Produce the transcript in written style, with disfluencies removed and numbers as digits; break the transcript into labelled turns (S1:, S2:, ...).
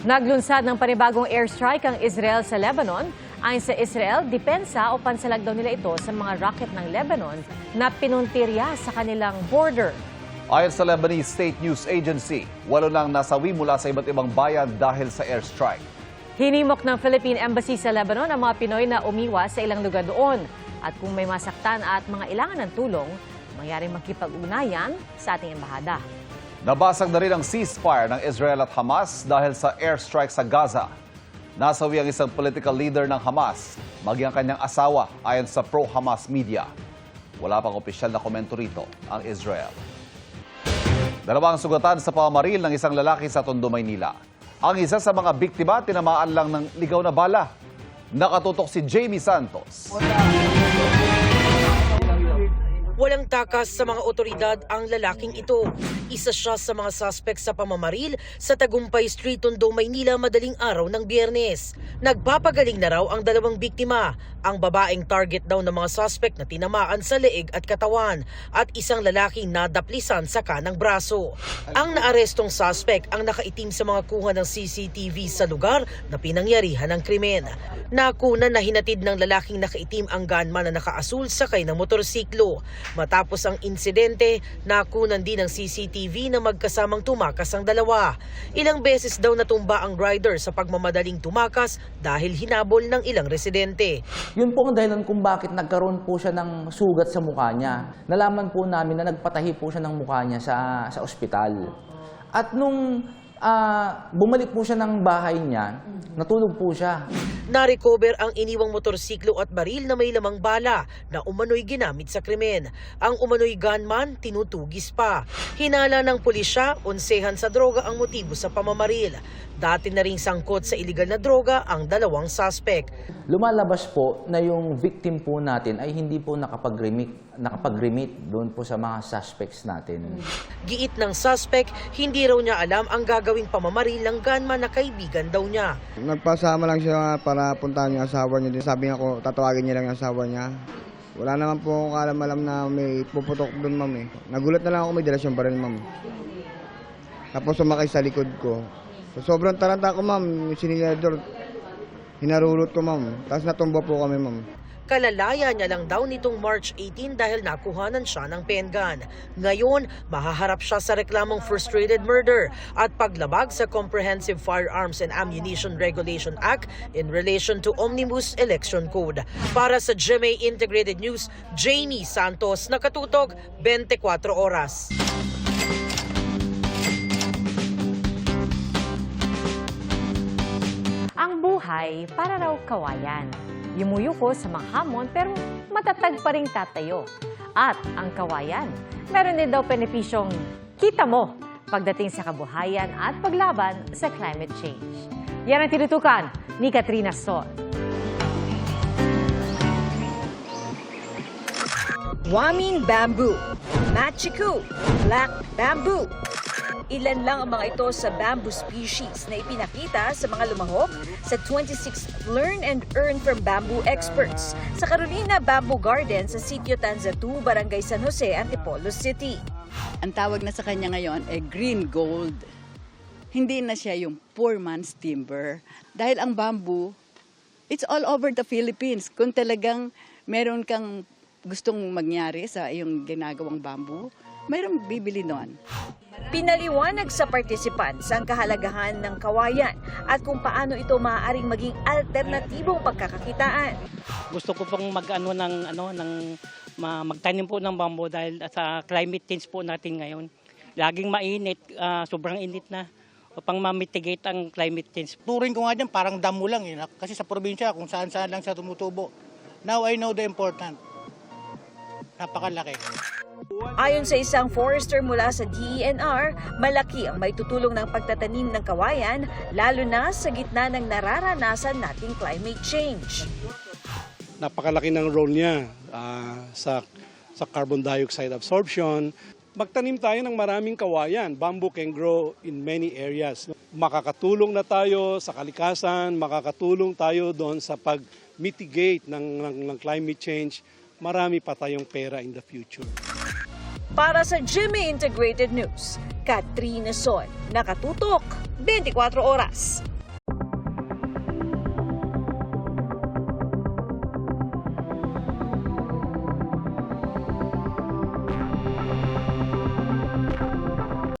S1: Naglunsad ng panibagong airstrike ang Israel sa Lebanon. Ayon sa Israel, depensa o pansalag daw nila ito sa mga rocket ng Lebanon na pinuntirya sa kanilang border.
S2: Ayon sa Lebanese State News Agency, 8 lang nasawi mula sa iba't ibang bayan dahil sa airstrike.
S1: Hinimok ng Philippine Embassy sa Lebanon ang mga Pinoy na umiwas sa ilang lugar doon. At kung may masaktan at mga ilangan ng tulong, mangyaring makipag-ugnayan sa ating embahada.
S2: Nabasag na rin ang ceasefire ng Israel at Hamas dahil sa airstrike sa Gaza. Nasawi ang isang political leader ng Hamas, maging ang kanyang asawa ayon sa pro-Hamas media. Wala pang opisyal na komento rito ang Israel. Dalawang sugatan sa pamamaril ng isang lalaki sa Tondo, Maynila. Ang isa sa mga biktima tinamaan lang ng ligaw na bala. Nakatutok si Jamie Santos.
S3: Walang takas sa mga otoridad ang lalaking ito. Isa siya sa mga suspect sa pamamaril sa Tagumpay Street, Tondo, Maynila madaling araw ng Biyernes. Nagpapagaling na raw ang dalawang biktima. Ang babaeng target daw ng mga suspect na tinamaan sa leeg at katawan at isang lalaking nadaplisan sa kanang braso. Ang naarestong suspect ang nakaitim sa mga kuha ng CCTV sa lugar na pinangyarihan ng krimen. Nakuna na hinatid ng lalaking nakaitim ang gunman na nakaasul sakay ng motorsiklo. Matapos ang insidente, nakunan din ng CCTV na magkasamang tumakas ang dalawa. Ilang beses daw natumba ang rider sa pagmamadaling tumakas dahil hinabol ng ilang residente.
S4: Yun po ang dahilan kung bakit nagkaroon po siya ng sugat sa mukha niya. Nalaman po namin na nagpatahi po siya ng mukha niya sa ospital. At nung bumalik po siya ng bahay niya, natulog po siya.
S3: Na-recover ang iniwang motorsiklo at baril na may lamang bala na umano'y ginamit sa krimen. Ang umano'y gunman, tinutugis pa. Hinala ng pulisya, onsehan sa droga ang motibo sa pamamaril. Dati na ring sangkot sa iligal na droga ang dalawang suspect.
S4: Lumalabas po na yung victim po natin ay hindi po nakapag-remit doon po sa mga suspects natin.
S3: Giit ng suspect, hindi raw niya alam ang gagawing pamamaril ng gunman na kaibigan daw niya.
S5: Nagpasama lang siya para puntahan yung asawa niya. Sabi niya ko, tatawagin niya lang yung asawa niya. Wala naman po akong alam na may puputok doon, ma'am eh. Nagulat na lang ako may dala siyang baril, ma'am. Tapos sumakay sa likod ko. Sobrang taranta ko, ma'am. Sinilidor, hinarulot ko, ma'am. Tapos natumba po kami, ma'am.
S3: Kalalaya niya lang daw nitong March 18 dahil nakuhanan siya ng pen gun. Ngayon, mahaharap siya sa reklamong frustrated murder at paglabag sa Comprehensive Firearms and Ammunition Regulation Act in relation to Omnibus Election Code. Para sa GMA Integrated News, Jamie Santos, nakatutok 24 oras.
S1: Ang buhay para raw kawayan. Yumuyuko sa mga hamon pero matatag pa ring tatayo. At ang kawayan, meron din daw benepisyong kita mo pagdating sa kabuhayan at paglaban sa climate change. Yan ang tinutukan ni Katrina Son.
S6: Waming bamboo, Machiku, black bamboo. Ilan lang ang mga ito sa bamboo species na ipinakita sa mga lumahok sa 26th Learn and Earn from Bamboo Experts sa Carolina Bamboo Garden sa Sitio Tanzatu, Barangay San Jose, Antipolo City.
S7: Ang tawag na sa kanya ngayon ay green gold. Hindi na siya yung poor man's timber. Dahil ang bamboo, it's all over the Philippines. Kung talagang meron kang gustong mangyari sa iyong ginagawang bamboo, mayroong bibili noon.
S6: Pinaliwanag sa participants ang kahalagahan ng kawayan at kung paano ito maaaring maging alternatibong pagkakakitaan.
S8: Gusto ko pong magtanim po ng bamboo dahil sa climate change po natin ngayon. Laging mainit, sobrang init na upang ma-mitigate ang climate change.
S9: Turing ko nga dyan, parang damo lang eh. Kasi sa probinsya, kung saan-saan lang siya tumutubo. Now I know the important. Napakalaki.
S6: Ayon sa isang forester mula sa DENR, malaki ang maitutulong ng pagtatanim ng kawayan, lalo na sa gitna ng nararanasan nating climate change.
S10: Napakalaki ng role niya sa carbon dioxide absorption. Magtanim tayo ng maraming kawayan. Bamboo can grow in many areas. Makakatulong na tayo sa kalikasan, makakatulong tayo doon sa pag-mitigate ng climate change. Marami pa tayong pera in the future.
S6: Para sa GMA Integrated News, Katrina Son, nakatutok 24 oras.